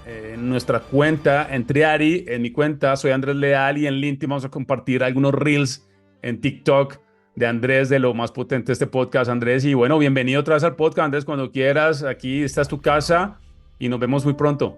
en nuestra cuenta, en Triari. En mi cuenta soy Andrés Leal, y en LinkedIn vamos a compartir algunos reels en TikTok de Andrés, de lo más potente de este podcast, Andrés. Y bueno, bienvenido otra vez al podcast, Andrés, cuando quieras. Aquí esta es tu casa y nos vemos muy pronto.